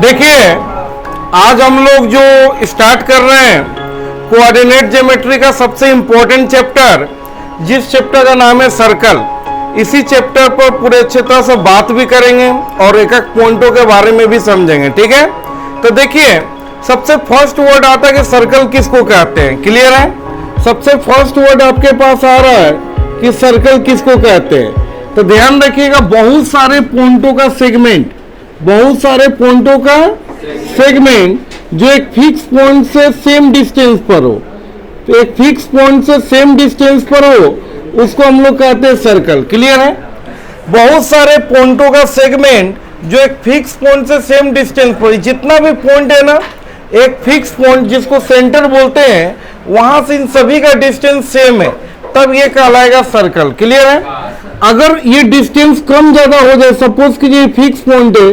देखिए, आज हम लोग जो स्टार्ट कर रहे हैं कोऑर्डिनेट ज्योमेट्री का सबसे इंपॉर्टेंट चैप्टर, जिस चैप्टर का नाम है सर्कल। इसी चैप्टर पर पूरे अच्छे तरह से बात भी करेंगे और एक एक पॉइंटों के बारे में भी समझेंगे, ठीक है। तो देखिए, सबसे फर्स्ट वर्ड आता है कि सर्कल किसको कहते हैं। क्लियर है? सबसे फर्स्ट वर्ड आपके पास आ रहा है कि सर्कल किसको कहते हैं। तो ध्यान रखिएगा, बहुत सारे पॉइंटों का सेगमेंट, बहुत सारे पॉइंटों का सेगमेंट जो एक फिक्स पॉइंट से सेम डिस्टेंस पर हो, तो एक फिक्स पॉइंट से सेम डिस्टेंस पर हो, उसको हम लोग कहते हैं सर्कल। क्लियर है? बहुत सारे पॉइंटों का सेगमेंट जो एक फिक्स पॉइंट से सेम डिस्टेंस पर, जितना भी पॉइंट है ना, एक फिक्स पॉइंट जिसको सेंटर बोलते हैं, वहां से इन सभी का डिस्टेंस सेम है, तब ये कहलाएगा सर्कल। क्लियर है? अगर ये डिस्टेंस कम ज्यादा हो जाए, सपोज कि ये फिक्स पॉइंट है,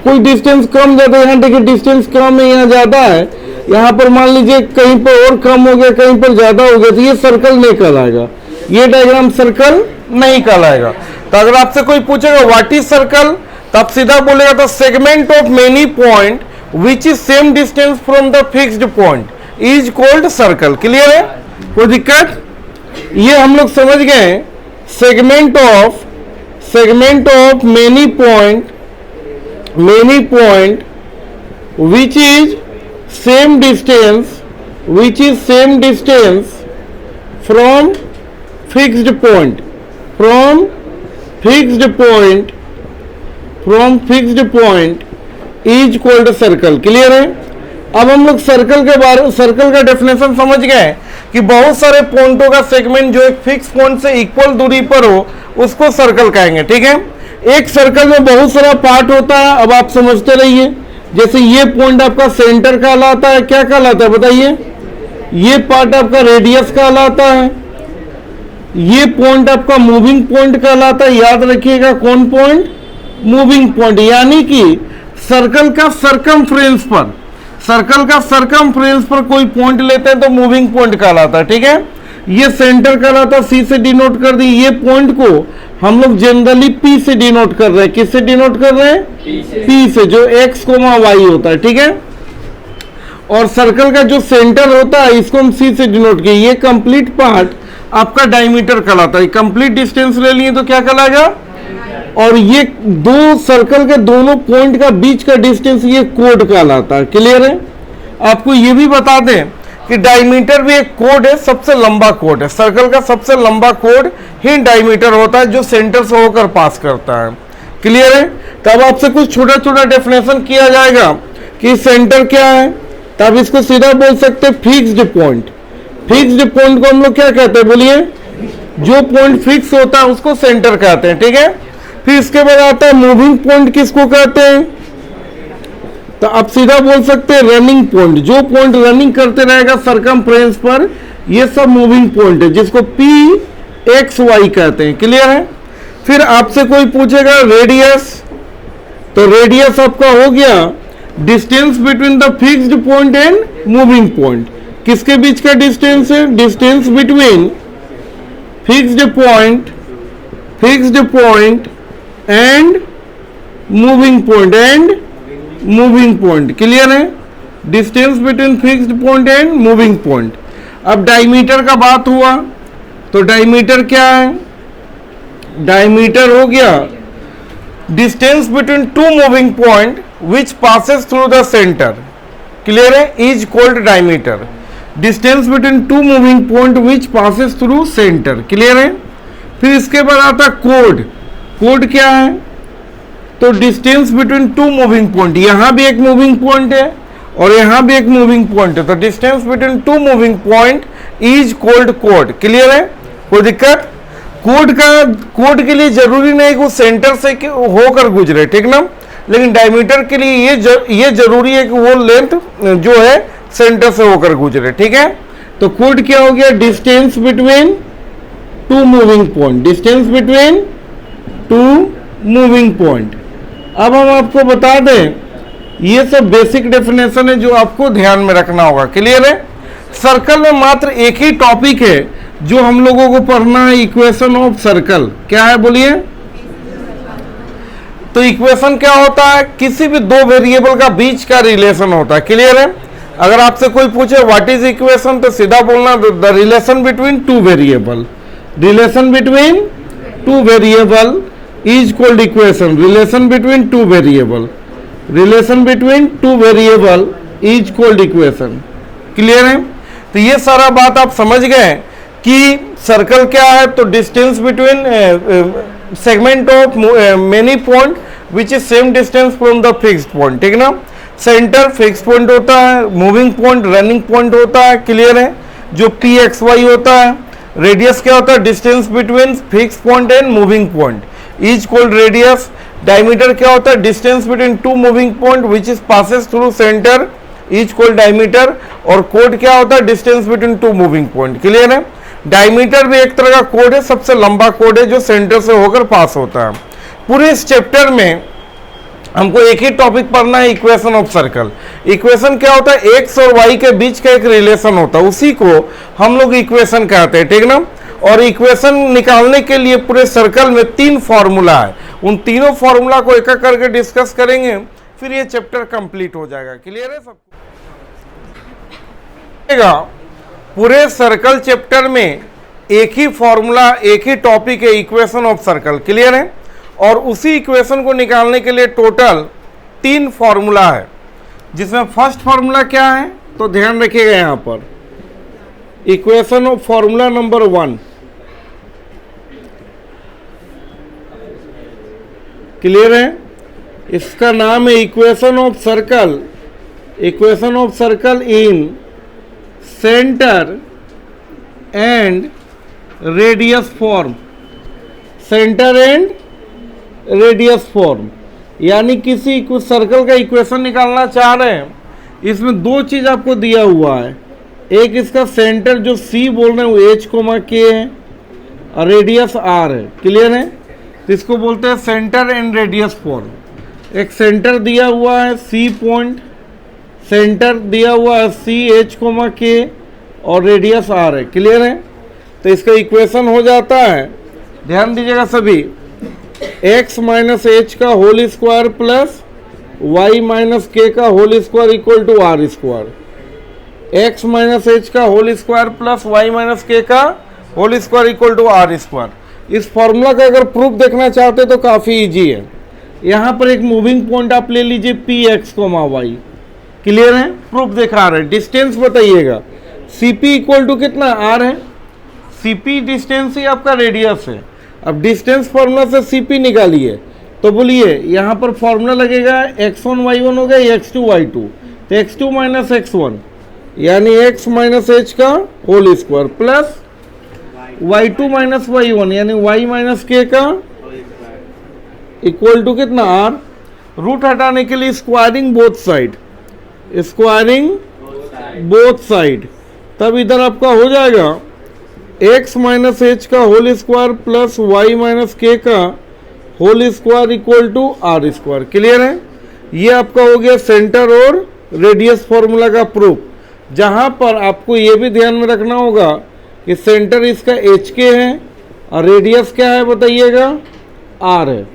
कोई डिस्टेंस कम ज्यादा, यहाँ देखिए डिस्टेंस कम है, यहाँ ज्यादा है, यहाँ पर मान लीजिए कहीं पर और कम हो गया, कहीं पर ज्यादा हो गया, तो ये सर्कल नहीं कहलाएगा, ये डायग्राम सर्कल नहीं कहलाएगा। तो अगर आपसे कोई पूछेगा व्हाट इज सर्कल, तो आप सीधा बोलेगा the segment of many point which is same distance from the fixed point is called circle. Clear है? कोई दिक्कत? ये हम लोग समझ गए। Segment of many point which is same distance from fixed point is called circle। Clear है? अब हम लोग सर्कल का डेफिनेशन समझ गए कि बहुत सारे पॉइंटों का सेगमेंट जो एक फिक्स पॉइंट से इक्वल दूरी पर हो, उसको सर्कल कहेंगे। ठीक है? एक सर्कल में बहुत सारा पार्ट होता है, अब आप समझते रहिए। जैसे ये पॉइंट आपका सेंटर कहलाता है, क्या कहलाता है बताइए? ये पार्ट आपका रेडियस कहलाता है, ये पॉइंट आपका मूविंग पॉइंट कहलाता है। याद रखिएगा, कौन पॉइंट? Moving point. यानी कि सर्कल का सरकमफ्रेंस पर कोई पॉइंट लेते हैं तो मूविंग पॉइंट कहलाता है। ठीक है? ये सेंटर कहलाता है, सी से डिनोट कर दी। ये पॉइंट को हम लोग जनरली पी से डिनोट कर रहे हैं। किससे डिनोट कर रहे हैं? पी से, जो एक्स कोमा वाई होता है। ठीक है? और सर्कल का जो सेंटर होता है, इसको हम सी से डिनोट किए। ये कंप्लीट पार्ट आपका डायमीटर कहलाता है। कंप्लीट डिस्टेंस ले लिए तो क्या कहलाएगा? और ये दो सर्कल के दोनों पॉइंट का बीच का डिस्टेंस, ये कोड कहलाता है। क्लियर है? आपको ये भी बता दें कि डायमीटर भी एक कोड है, सबसे लंबा कोड है। सर्कल का सबसे लंबा कोड ही डायमीटर होता है, जो सेंटर से होकर पास करता है। क्लियर है? तब आपसे कुछ छोटा छोटा डेफिनेशन किया जाएगा कि सेंटर क्या है, तब इसको सीधा बोल सकते हैं फिक्स्ड पॉइंट। फिक्स्ड पॉइंट को हम लोग क्या कहते हैं बोलिए? जो पॉइंट फिक्स होता है उसको सेंटर कहते हैं। ठीक है? फिर इसके बाद आता है मूविंग पॉइंट, किसको कहते हैं? तो आप सीधा बोल सकते हैं रनिंग पॉइंट। जो पॉइंट रनिंग करते रहेगा सरकमफ्रेंस पर, ये सब मूविंग पॉइंट है, जिसको पी एक्स वाई कहते हैं। क्लियर है? फिर आपसे कोई पूछेगा रेडियस, तो रेडियस आपका हो गया distance between the fixed point and moving point. किसके बीच का डिस्टेंस है? Distance between fixed point and moving point. Clear है? Distance between fixed point and moving point. अब डायमीटर का बात हुआ, तो डायमीटर क्या है? डायमीटर हो गया distance between two moving point which passes through the centre. Clear है? Is called diameter. Distance between two moving point which passes through centre. Clear है? फिर इसके बाद आता कोड। कोड क्या है? तो distance between two moving point, यहां भी एक मूविंग पॉइंट है और यहां भी एक मूविंग पॉइंट है, तो distance between two moving point is called code. Clear है? कोई दिक्कत? कोड के लिए जरूरी नहीं कि वो सेंटर से होकर गुजरे, ठीक ना, लेकिन डायमीटर के लिए ये जरूरी है कि वो लेंथ जो है सेंटर से होकर गुजरे। ठीक है? तो कोड क्या हो गया? Distance between two moving point. अब हम आपको बता दें, ये सब बेसिक डेफिनेशन है जो आपको ध्यान में रखना होगा। क्लियर है? सर्कल में मात्र एक ही टॉपिक है जो हम लोगों को पढ़ना है, इक्वेशन ऑफ सर्कल। क्या है बोलिए? तो इक्वेशन क्या होता है, किसी भी दो वेरिएबल का बीच का रिलेशन होता है। क्लियर है? अगर आपसे कोई पूछे व्हाट इज इक्वेशन, तो सीधा बोलना the relation between two variable, relation between two variable is called equation, relation between two variable, relation between two variable is called equation. Clear है? तो ये सारा बात आप समझ गए कि सर्कल क्या है, तो distance between segment of many point which is same distance from the fixed point. ठीक ना? सेंटर फिक्स पॉइंट होता है, मूविंग पॉइंट रनिंग पॉइंट होता है। क्लियर है? जो पी एक्स वाई होता है। रेडियस क्या होता है, distance between fix point and moving point is called radius. Diameter क्या होता है, distance between two moving point which is passes through centre is called diameter. और कोड क्या होता है, distance between two moving point. Clear है? Diameter भी एक तरह का कोड है, सबसे लंबा कोड है जो सेंटर से होकर पास होता है। पूरे इस चैप्टर में हमको एक ही टॉपिक पढ़ना है, इक्वेशन ऑफ सर्कल। इक्वेशन क्या होता है, एक्स और वाई के बीच का एक रिलेशन होता है, उसी को हम लोग इक्वेशन कहते हैं। ठीक ना? और इक्वेशन निकालने के लिए पूरे सर्कल में 3 फॉर्मूला है, उन तीनों फॉर्मूला को एक एक करके डिस्कस करेंगे, फिर ये चैप्टर कंप्लीट हो जाएगा। क्लियर है सबको? पूरे सर्कल चैप्टर में एक ही फॉर्मूला, एक ही टॉपिक है, इक्वेशन ऑफ सर्कल। क्लियर है? और उसी इक्वेशन को निकालने के लिए टोटल 3 फॉर्मूला है, जिसमें फर्स्ट फॉर्मूला क्या है, तो ध्यान रखिएगा यहां पर, equation of formula number 1। Clear है? इसका नाम है equation of circle, equation of circle in centre and radius form, centre and radius form. यानी किसी कुछ सर्कल का इक्वेशन निकालना चाह रहे हैं, इसमें 2 चीज आपको दिया हुआ है, एक इसका सेंटर जो C बोल रहे हैं वो H कोमा K है और रेडियस R है। क्लियर है? तो इसको बोलते हैं सेंटर एंड रेडियस फॉर्म। एक सेंटर दिया हुआ है C पॉइंट, सेंटर दिया हुआ है C H कोमा K और रेडियस R है। क्लियर है? तो इसका इक्वेशन हो जाता है, ध्यान दीजिएगा सभी, x माइनस एच का whole square plus y minus के का whole square equal to are square. X minus H का whole square plus y minus के का whole square equal to are square. इस फॉर्मूला का अगर प्रूफ देखना चाहते हो तो काफ़ी इजी है। यहाँ पर एक मूविंग पॉइंट आप ले लीजिए P X comma Y. Clear है? प्रूफ दिखा रहे हैं। डिस्टेंस बताइएगा, सी पी इक्वल टू कितना आर है, सी पी डिस्टेंस ही आपका रेडियस है। अब डिस्टेंस फॉर्मूला से सी पी निकालिए, तो बोलिए यहाँ पर फॉर्मूला लगेगा x1 y1 हो गया x2 y2, तो x2 माइनस x1 यानी x माइनस एच का whole square plus y2 minus y1 यानी y माइनस के का इक्वल टू कितना r। रूट हटाने के लिए squaring both side, squaring both side, तब इधर आपका हो जाएगा x माइनस एच का whole square plus y minus के का whole square equal to are square. Clear है? ये आपका हो गया सेंटर और रेडियस फॉर्मूला का प्रूफ, जहां पर आपको ये भी ध्यान में रखना होगा कि सेंटर इसका एच के है और रेडियस क्या है बताइएगा, आर है।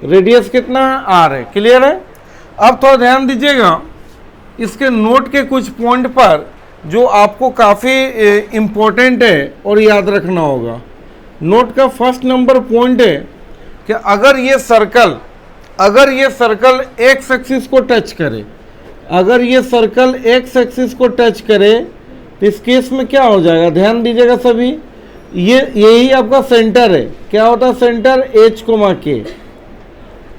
रेडियस कितना है, आर है। क्लियर है? अब थोड़ा ध्यान दीजिएगा इसके नोट के कुछ पॉइंट पर जो आपको काफ़ी इम्पोर्टेंट है और याद रखना होगा। नोट का फर्स्ट नंबर पॉइंट है कि अगर ये सर्कल एक्स एक्सिस को टच करे, अगर ये सर्कल एक्स एक्सिस को टच करे तो इस केस में क्या हो जाएगा, ध्यान दीजिएगा सभी, यही आपका सेंटर है। क्या होता है सेंटर, एच कोमा के।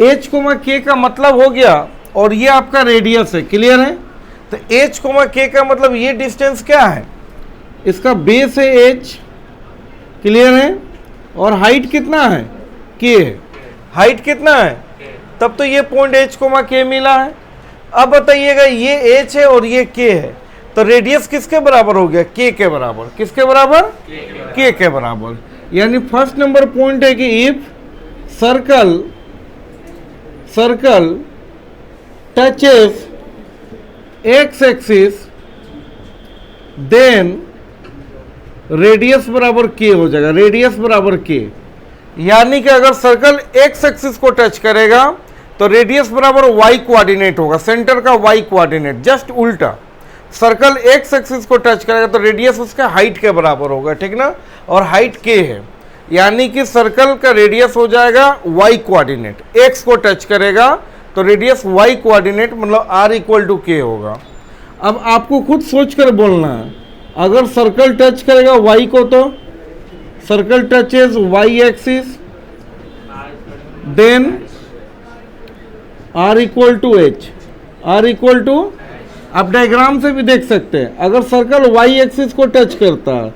एच कोमा के का मतलब हो गया और ये आपका रेडियस है। क्लियर है? तो एच कोमा के का मतलब ये डिस्टेंस क्या है, इसका बेस है एच। क्लियर है? और हाइट कितना है, के है। हाइट कितना है, तब तो ये पॉइंट एच कोमा के मिला है। अब बताइएगा ये एच है और ये के है, तो रेडियस किसके बराबर हो गया, के बराबर। किसके बराबर, के बराबर। यानी फर्स्ट नंबर पॉइंट है कि if circle touches X axis then radius बराबर के हो जाएगा, रेडियस बराबर के। यानी कि अगर सर्कल एक्स एक्सिस को टच करेगा तो रेडियस बराबर वाई कोऑर्डिनेट होगा, सेंटर का वाई कोऑर्डिनेट, जस्ट उल्टा। सर्कल एक्स एक्सिस को टच करेगा तो रेडियस उसका हाइट के बराबर होगा, ठीक ना, और हाइट के है, यानी कि सर्कल का रेडियस हो जाएगा वाई कोऑर्डिनेट। एक्स को टच करेगा तो रेडियस वाई कोऑर्डिनेट मतलब आर इक्वल टू के होगा। अब आपको खुद सोचकर बोलना है, अगर सर्कल टच करेगा वाई को तो circle touches Y axis, then R equal to H, R equal to, आप डायग्राम से भी देख सकते हैं, अगर सर्कल वाई एक्सिस को टच करता है,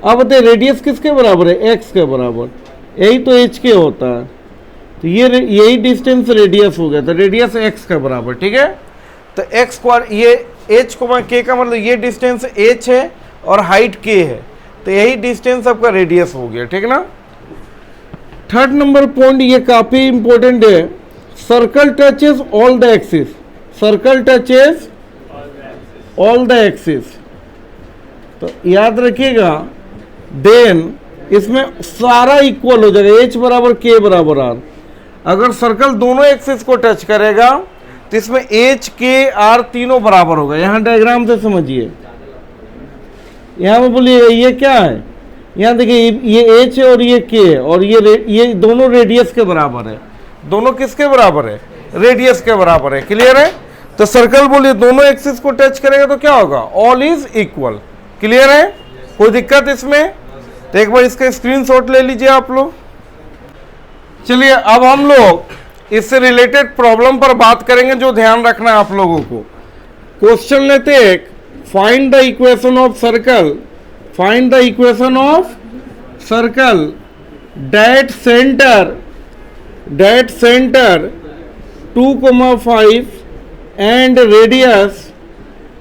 अब बताइए रेडियस किसके बराबर है, एक्स के बराबर, यही तो एच के होता है, तो ये यही डिस्टेंस रेडियस हो गया, तो रेडियस एक्स के बराबर, ठीक है। तो एक्स को ये एच को के का मतलब ये डिस्टेंस एच है और हाइट के है, तो यही डिस्टेंस आपका रेडियस हो गया, ठीक ना। थर्ड नंबर पॉइंट ये काफी इंपॉर्टेंट है, circle touches all the axis, circle touches all the axis, तो याद रखिएगा, देन इसमें सारा इक्वल हो जाएगा, एच बराबर के बराबर आर। अगर सर्कल दोनों एक्सिस को टच करेगा तो इसमें एच के आर तीनों बराबर होगा। यहां डायग्राम से समझिए, यहां में बोलिएगा ये क्या है, यहां देखिए ये एच है और ये के है, और ये दोनों रेडियस के बराबर है, दोनों किसके बराबर है, रेडियस के बराबर है, क्लियर है। तो सर्कल बोलिए दोनों एक्सिस को टच करेगा तो क्या होगा, ऑल इज इक्वल, क्लियर है, कोई दिक्कत इसमें। तो एक बार इसका स्क्रीनशॉट ले लीजिए आप लोग। चलिए अब हम लोग इससे रिलेटेड प्रॉब्लम पर बात करेंगे, जो ध्यान रखना है आप लोगों को। क्वेश्चन लेते हैं, find the equation of circle, find the equation of circle that centre 2,5 and radius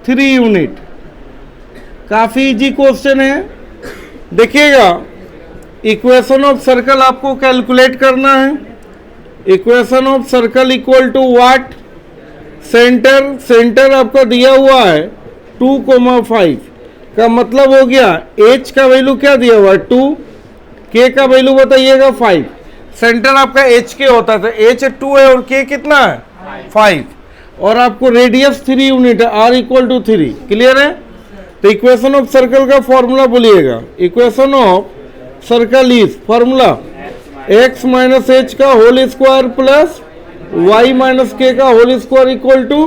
3 unit. काफी इजी क्वेश्चन है, देखिएगा इक्वेशन ऑफ सर्कल आपको कैलकुलेट करना है। Equation of circle equal to what, centre आपका दिया हुआ है 2,5 का मतलब हो गया h का वैल्यू क्या दिया हुआ है 2, k का वैल्यू बताइएगा 5, सेंटर आपका h के होता है, तो h 2 है और k कितना है 5, और आपको रेडियस 3 यूनिट है, r इक्वल टू 3, क्लियर है। तो इक्वेशन ऑफ सर्कल का फॉर्मूला बोलिएगा, equation of circle is formula x minus H का whole square plus y minus के का होल स्क्वायर इक्वल टू,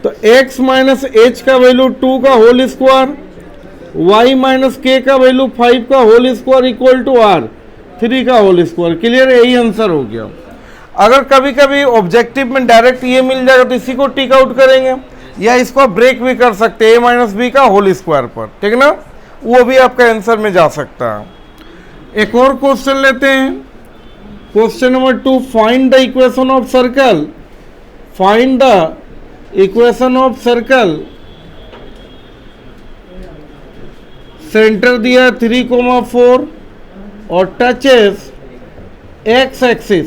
तो x माइनस एच का वैल्यू 2 का होल स्क्वायर, y माइनस के का वैल्यू 5 का whole square equal to r 3 का होल स्क्वायर, क्लियर, यही आंसर हो गया। अगर कभी कभी ऑब्जेक्टिव में डायरेक्ट ये मिल जाएगा तो इसी को टिक आउट करेंगे, या इसको ब्रेक भी कर सकते हैं a माइनस बी का होल स्क्वायर पर, ठीक ना, वो भी आपका आंसर में जा सकता है। एक और क्वेश्चन लेते हैं, question number 2, find the equation of circle, find the equation of circle, centre दिया 3,4 और टचेस एक्स एक्सिस,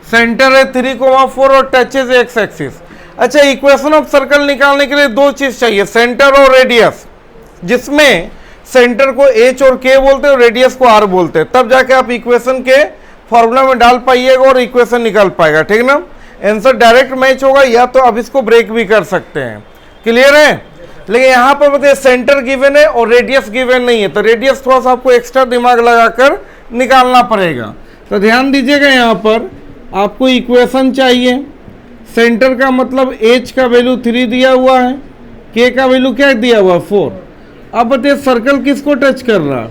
सेंटर है 3,4 और टचेस एक्स एक्सिस। अच्छा, इक्वेशन ऑफ सर्कल निकालने के लिए दो चीज चाहिए, सेंटर और रेडियस, जिसमें सेंटर को h और k बोलते हैं और रेडियस को r बोलते हैं, तब जाके आप इक्वेशन के फॉर्मूला में डाल पाइएगा और इक्वेशन निकाल पाएगा, ठीक ना। आंसर डायरेक्ट मैच होगा, या तो आप इसको ब्रेक भी कर सकते हैं, क्लियर है। लेकिन यहाँ पर बताइए सेंटर गिवन है और रेडियस गिवन नहीं है, तो रेडियस थोड़ा सा आपको एक्स्ट्रा दिमाग लगाकर निकालना पड़ेगा। तो ध्यान दीजिएगा, यहाँ पर आपको इक्वेशन चाहिए, सेंटर का मतलब h का वैल्यू 3 दिया हुआ है, k का वैल्यू क्या दिया हुआ है 4। अब बताइए सर्कल किसको टच कर रहा है,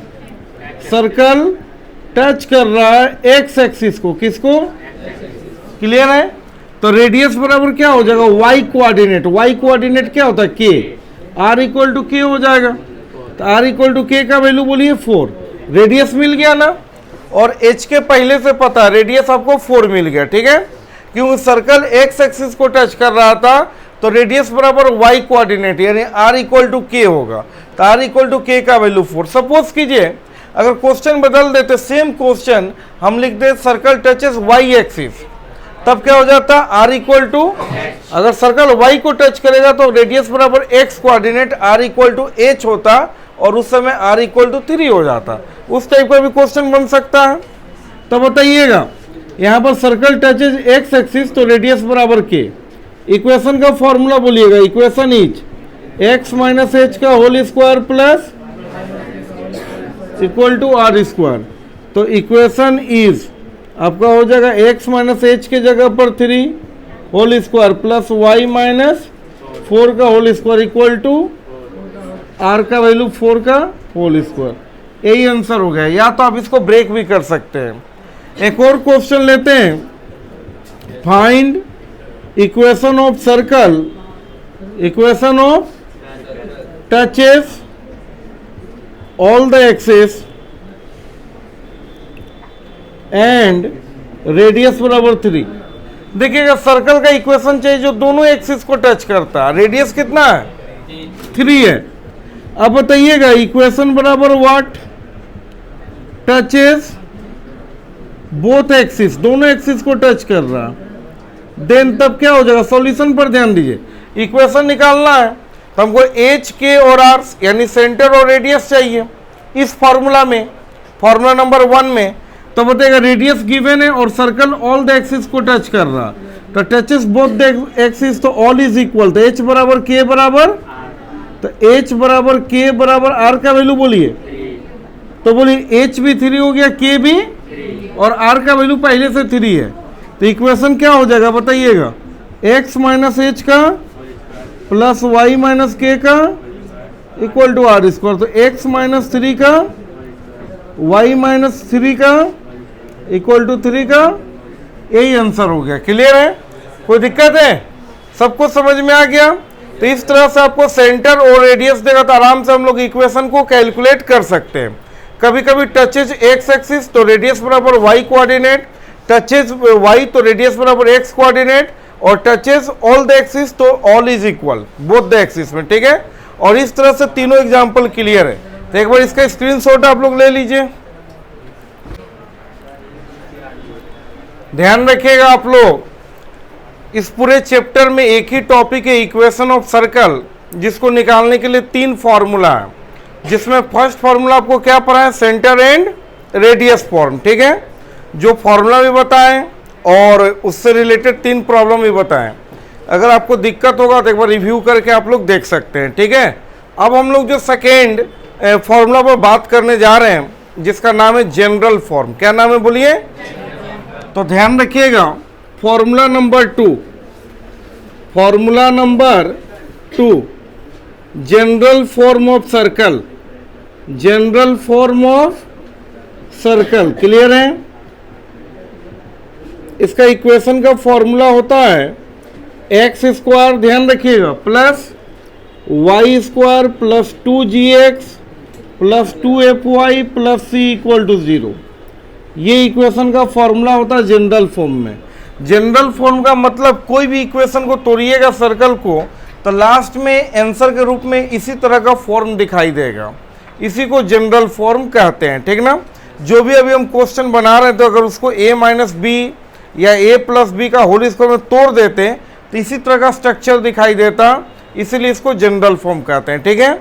सर्कल टच कर रहा है एक्स एक्सिस को, किसको, क्लियर है। तो रेडियस बराबर क्या हो जाएगा y कोऑर्डिनेट, y कोऑर्डिनेट क्या होता है k, r equal to k हो जाएगा, तो r इक्वल टू k का वैल्यू बोलिए 4, रेडियस मिल गया ना, और h के पहले से पता रेडियस आपको 4 मिल गया, ठीक है, क्योंकि सर्कल x एक्सिस को टच कर रहा था, तो रेडियस बराबर y कोऑर्डिनेट यानी r इक्वल टू k होगा, तो r इक्वल टू k का वैल्यू 4। सपोज कीजिए अगर क्वेश्चन बदल देते, सेम क्वेश्चन हम लिख दे सर्कल टचेस y एक्सिस, तब क्या हो जाता r इक्वल टू, अगर सर्कल y को टच करेगा तो रेडियस बराबर x coordinate r equal to h होता, और उस समय r इक्वल टू 3 हो जाता। उस टाइप का भी क्वेश्चन बन सकता है। तो बताइएगा यहाँ पर सर्कल टचेज एक्स एक्सिस तो रेडियस बराबर के। इक्वेशन का फॉर्मूला बोलिएगा, equation is x minus H का whole square plus equal to are square. तो इक्वेशन इज आपका हो जाएगा एक्स माइनस एच के जगह पर 3 whole square plus Y minus 4 का whole square equal to R का वैल्यू 4 का होल स्क्वायर। यही आंसर हो गया। या तो आप इसको ब्रेक भी कर सकते हैं। एक और क्वेश्चन लेते हैं, find equation of circle, equation of touches all the axes and radius बराबर 3। देखिएगा सर्कल का इक्वेशन चाहिए जो दोनों एक्सिस को टच करता है। रेडियस कितना है? 3 है। अब बताइएगा इक्वेशन बराबर व्हाट? टचेस बोथ एक्सिस, दोनों एक्सिस को टच कर रहा। देन तब क्या हो जाएगा? सॉल्यूशन पर ध्यान दीजिए। इक्वेशन निकालना है तो हमको एच के और आर यानी सेंटर और रेडियस चाहिए। इस फॉर्मूला में, फॉर्मूला नंबर 1 में तो बताएगा रेडियस गिवन है और सर्कल ऑल द एक्सिस को टच कर रहा। तो टचेस बोथ द एक्सिस तो ऑल इज इक्वल। तो एच बराबर के बराबर, तो एच बराबर के बराबर आर का वैल्यू बोलिए। तो बोलिए एच भी 3 हो गया, के भी, और आर का वैल्यू पहले से 3 है। तो इक्वेशन क्या हो जाएगा बताइएगा? एक्स माइनस एच का प्लस वाई माइनस के का इक्वल टू आर स्क्वायर। तो एक्स माइनस 3 का वाई माइनस 3 का इक्वल टू 3 का, यही आंसर हो गया। क्लियर है? कोई दिक्कत है? सबको समझ में आ गया? तो इस तरह से आपको सेंटर और रेडियस देगा तो आराम से हम लोग इक्वेशन को कैलकुलेट कर सकते हैं। कभी कभी टचेज एक्स एक्सिस तो रेडियस बराबर वाई कोऑर्डिनेट, टचेज वाई तो रेडियस बराबर एक्स कोऑर्डिनेट, और टचेज ऑल द एक्सिस तो all is equal both the axis में। ठीक है? और इस तरह से तीनों एग्जांपल क्लियर है। तो एक बार इसका स्क्रीनशॉट आप लोग ले लीजिए। ध्यान रखिएगा आप लोग, इस पूरे चैप्टर में एक ही टॉपिक है इक्वेशन ऑफ सर्कल, जिसको निकालने के लिए 3 फॉर्मूला है। जिसमें फर्स्ट फॉर्मूला आपको क्या पढ़ा है? Centre and radius form. ठीक है? जो फॉर्मूला भी बताएं और उससे रिलेटेड 3 प्रॉब्लम भी बताएं। अगर आपको दिक्कत होगा तो एक बार रिव्यू करके आप लोग देख सकते हैं। ठीक है? अब हम लोग जो सेकेंड फॉर्मूला पर बात करने जा रहे हैं, जिसका नाम है जनरल फॉर्म। क्या नाम है बोलिए? तो ध्यान रखिएगा, formula number 2, formula number 2, general form of circle, general form of circle. Clear है? इसका इक्वेशन का फॉर्मूला होता है एक्स स्क्वायर, ध्यान रखिएगा, plus Y square plus 2gx plus 2fy plus C equal to 0। ये इक्वेशन का फॉर्मूला होता है जनरल फॉर्म में। जनरल फॉर्म का मतलब कोई भी इक्वेशन को तोड़िएगा सर्कल को तो लास्ट में आंसर के रूप में इसी तरह का फॉर्म दिखाई देगा। इसी को जनरल फॉर्म कहते हैं। ठीक ना? जो भी अभी हम क्वेश्चन बना रहे हैं तो अगर उसको a माइनस बी या a प्लस बी का होल स्क्वायर में तोड़ देते तो इसी तरह का स्ट्रक्चर दिखाई देता, इसीलिए इसको जनरल फॉर्म कहते हैं। ठीक है?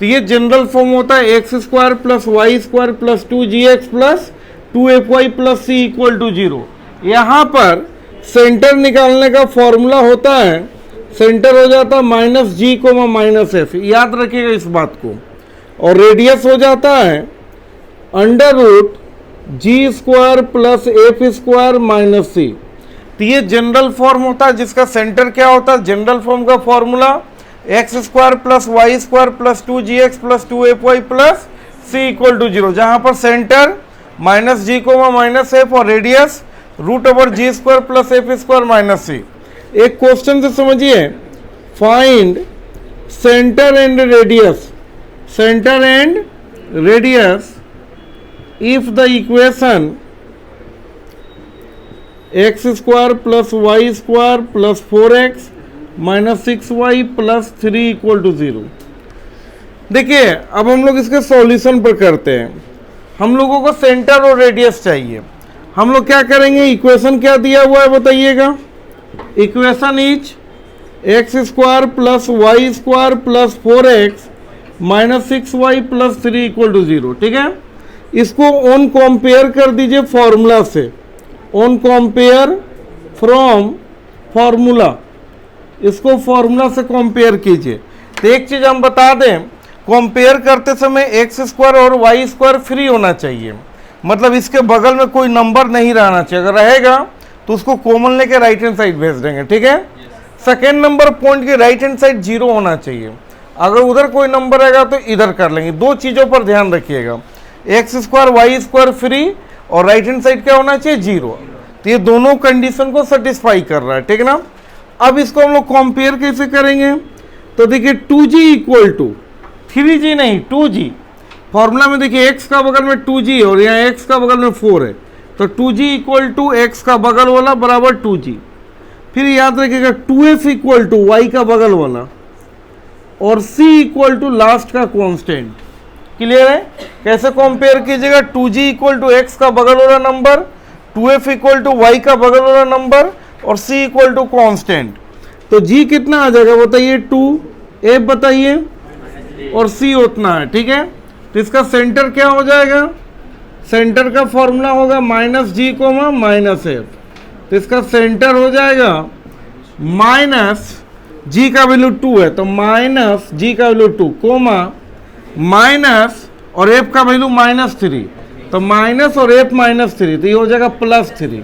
तो ये जनरल फॉर्म होता है X square plus Y square plus 2gx plus 2fy plus C equal to 0। यहाँ पर सेंटर निकालने का फॉर्मूला होता है, सेंटर हो जाता है minus g comma minus F, याद रखिएगा इस बात को। और रेडियस हो जाता है under root g square plus f square minus c. तो ये जनरल फॉर्म होता है जिसका सेंटर क्या होता है? जनरल फॉर्म का formula x square plus Y square plus 2gx plus 2fy plus C equal to 0, जहाँ पर centre minus g comma minus f और radius root over g square plus f square minus c. एक question से समझिए, find centre and radius, centre and radius if the equation x square plus Y square plus 4x minus 6y plus 3 equal to 0। देखिए अब हम लोग इसके solution पर करते हैं। हम लोगों को सेंटर और रेडियस चाहिए। हम लोग क्या करेंगे? इक्वेशन क्या दिया हुआ है बताइएगा? Equation is X square plus Y square plus 4x minus 6y plus 3 equal to 0। ठीक है? इसको ऑन कंपेयर कर दीजिए फॉर्मूला से। ऑन कंपेयर फ्रॉम फॉर्मूला, इसको फॉर्मूला से कंपेयर कीजिए। तो एक चीज हम बता दें, कंपेयर करते समय एक्स स्क्वायर और वाई स्क्वायर फ्री होना चाहिए, मतलब इसके बगल में कोई नंबर नहीं रहना चाहिए। अगर रहेगा तो उसको कॉमन लेके राइट हैंड साइड भेज देंगे, ठीक है। सेकेंड नंबर पॉइंट की राइट हैंड साइड 0 होना चाहिए, अगर उधर कोई नंबर रहेगा तो इधर कर लेंगे। दो चीज़ों पर ध्यान रखिएगा, X square Y square free और राइट हैंड साइड क्या होना चाहिए 0। तो ये दोनों कंडीशन को सेटिस्फाई कर रहा है, ठीक है ना। अब इसको हम लोग कंपेयर कैसे करेंगे, तो देखिए 2g इक्वल टू 3g नहीं 2g, फॉर्मूला में देखिए x का बगल में 2g और यहाँ x का बगल में 4 है, तो 2g इक्वल टू एक्स का बगल वाला बराबर 2g। फिर याद रखिएगा 2f इक्वल टू वाई का बगल वाला और c इक्वल टू लास्ट का कांस्टेंट। क्लियर है, कैसे कंपेयर कीजिएगा, 2g इक्वल टू एक्स का बगल वाला number, 2f equal to Y का बगल वाला नंबर और c इक्वल टू कांस्टेंट। तो g कितना आ जाएगा बताइए 2, f बताइए और c उतना है, ठीक है। तो इसका सेंटर क्या हो जाएगा, सेंटर का फॉर्मूला होगा minus g comma minus F. तो इसका सेंटर हो जाएगा माइनस जी का वैल्यू 2 है तो माइनस जी का वैल्यू 2 कोमा माइनस और एफ का वैल्यू -3, तो माइनस और एफ -3, तो ये हो जाएगा +3।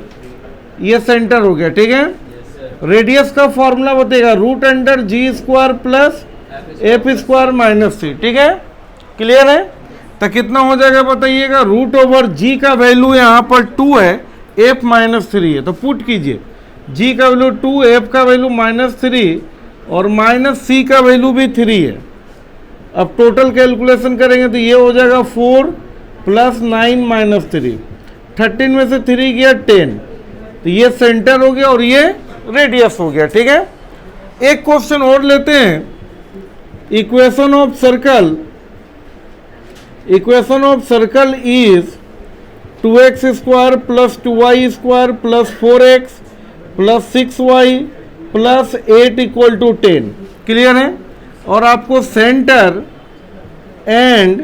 ये सेंटर हो गया, ठीक है। रेडियस का फॉर्मूला बताएगा √g² प्लस एफ स्क्वायर -3, ठीक है। क्लियर है, तो कितना हो जाएगा बताइएगा, √g का वैल्यू यहाँ पर 2 है, f -3 है, तो पुट कीजिए g का वैल्यू 2, f का वैल्यू -3 और -c का वैल्यू भी 3 है। अब टोटल कैलकुलेशन करेंगे तो ये हो जाएगा 4 + 9 - 3, 13 में से 3 गया 10, तो ये सेंटर हो गया और ये रेडियस हो गया, ठीक है। एक क्वेश्चन और लेते हैं, equation of circle, equation of circle is 2x² + 2y² + 4x + 6y + 8 = 10। Clear है, और आपको सेंटर एंड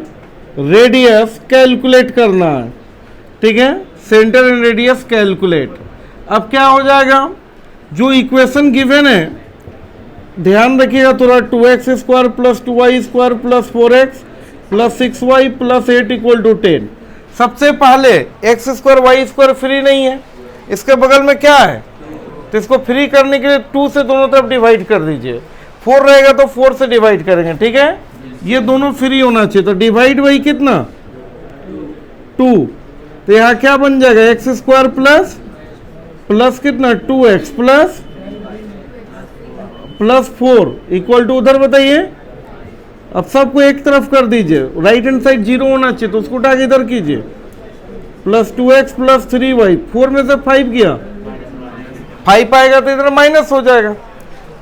रेडियस कैलकुलेट करना है, ठीक है। Centre and radius calculate. अब क्या हो जाएगा, जो इक्वेशन गिवन है ध्यान रखिएगा थोड़ा, 2x² + 2y² + 4x + 6y + 8 = 10। सबसे पहले x² y² फ्री नहीं है, इसके बगल में क्या है, तो इसको फ्री करने के लिए 2 से दोनों तरफ डिवाइड कर दीजिए, 4 रहेगा तो 4 से डिवाइड करेंगे, ठीक है। ये दोनों फ्री होना चाहिए, तो डिवाइड बाई कितना 2, तो यहाँ क्या बन जाएगा x² प्लस कितना 2x प्लस 4 इक्वल टू, उधर बताइए, अब सबको एक तरफ कर दीजिए, राइट हैंड साइड 0 होना चाहिए तो उसको उठा के इधर कीजिए, +2x + 3y, 4 में से 5 गया, 5 आएगा तो इधर माइनस हो जाएगा।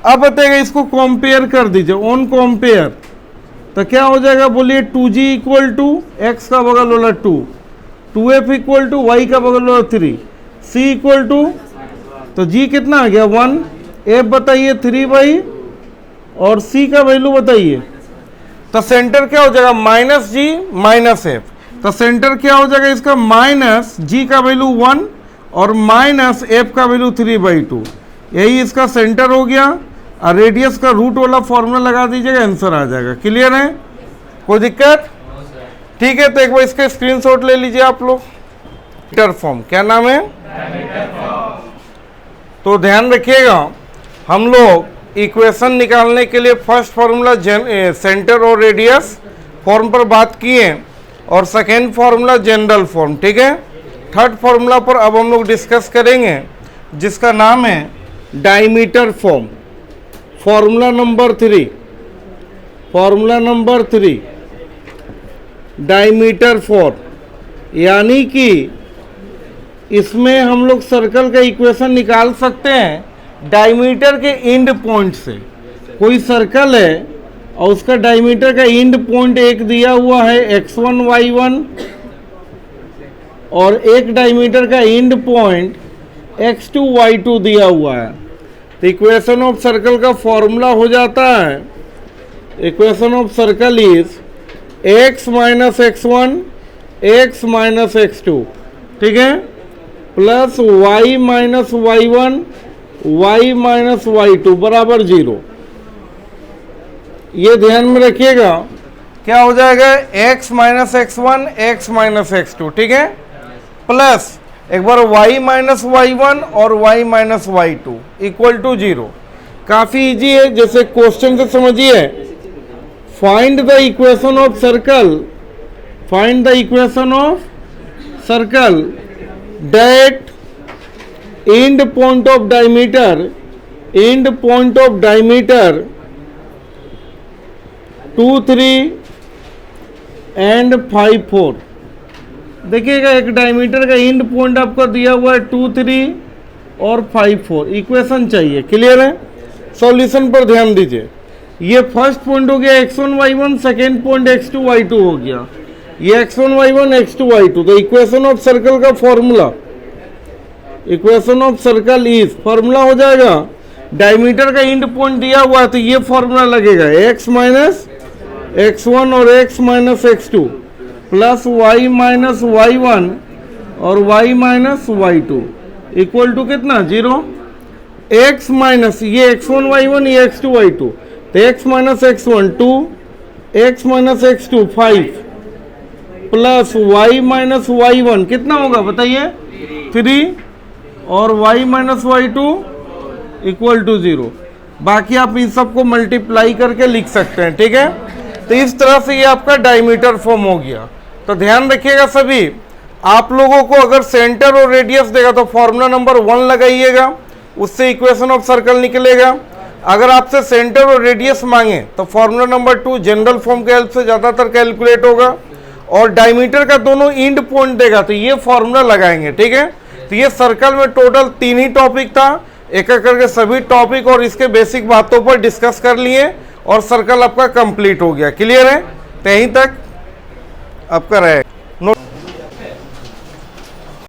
अब बताएगा इसको कंपेयर कर दीजिए, ऑन कंपेयर, तो क्या हो जाएगा बोलिए, 2g इक्वल टू एक्स का बगल वाला 2, 2f इक्वल टू वाई का बगल वाला 3, c इक्वल टू, तो g कितना आ गया 1, f बताइए 3y और c का वैल्यू बताइए, तो सेंटर क्या हो जाएगा -g -f, तो सेंटर क्या हो जाएगा इसका -g का वैल्यू 1 और -f का वैल्यू 3/2, यही इसका सेंटर हो गया। और रेडियस का रूट वाला फॉर्मूला लगा दीजिएगा, आंसर आ जाएगा। क्लियर है, कोई दिक्कत, ठीक है। तो एक बार इसका स्क्रीनशॉट ले लीजिए आप लोग। डायमीटर फॉर्म, क्या नाम है, तो ध्यान रखिएगा, हम लोग इक्वेशन निकालने के लिए फर्स्ट फार्मूला सेंटर और रेडियस फॉर्म पर बात किए और सेकेंड फार्मूला जनरल फॉर्म, ठीक है। थर्ड फार्मूला पर अब हम लोग डिस्कस करेंगे जिसका नाम है diameter form. Formula number 3, formula number 3 diameter form, यानी कि इसमें हम लोग सर्कल का इक्वेशन निकाल सकते हैं डायमीटर के एंड पॉइंट से। कोई सर्कल है और उसका डायमीटर का एंड पॉइंट एक दिया हुआ है x1 y1 और एक डायमीटर का एंड पॉइंट x2 y2 दिया हुआ है। तो इक्वेशन ऑफ सर्कल का फॉर्मूला हो जाता है, equation of circle is x - x1 x - x2, ठीक है, plus y minus y1 y minus y2 बराबर 0। ये ध्यान में रखिएगा, क्या हो जाएगा x minus x1 x minus x2, ठीक है, प्लस एक बार y माइनस y1 और y minus y2 equal to 0। काफी इजी है, जैसे क्वेश्चन से समझिए, find the equation of circle, find the equation of circle that end point of diameter 2, 3 and 5, 4। देखिएगा एक डायमीटर का एंड पॉइंट आपको दिया हुआ है 2, 3 और 5, 4। इक्वेशन चाहिए, क्लियर है। सॉल्यूशन पर ध्यान दीजिए, ये फर्स्ट पॉइंट हो गया x1 y1, second point x2 y2 हो गया, ये x1 y1 x2 y2। तो इक्वेशन ऑफ सर्कल का formula, equation of circle is, formula हो जाएगा, डायमीटर का एंड पॉइंट दिया हुआ है तो ये फॉर्मूला लगेगा x माइनस x1 और x minus x2 plus y minus y1 और y minus y2 equal to कितना 0। x माइनस ये x1 y1 ये x2 y2, तो x minus x1 2, x minus x2 5 plus y minus y1 कितना होगा बताइए 3 और y minus y2 equal to 0। बाकी आप इन सबको मल्टीप्लाई करके लिख सकते हैं, ठीक है। तो इस तरह से ये आपका डायमीटर फॉर्म हो गया। तो ध्यान रखिएगा सभी, आप लोगों को अगर सेंटर और रेडियस देगा तो फॉर्मूला नंबर 1 लगाइएगा, उससे इक्वेशन ऑफ सर्कल निकलेगा। अगर आपसे सेंटर और रेडियस मांगे तो फॉर्मूला नंबर 2 जनरल फॉर्म के हेल्प से ज़्यादातर कैलकुलेट होगा, और डायमीटर का दोनों एंड पॉइंट देगा तो ये फॉर्मूला लगाएंगे, ठीक है। तो ये सर्कल में टोटल 3 ही टॉपिक था, एक एक करके सभी टॉपिक और इसके बेसिक बातों पर डिस्कस कर लिए और सर्कल आपका कंप्लीट हो गया, क्लियर है। तो यहीं तक आपका रहेगा।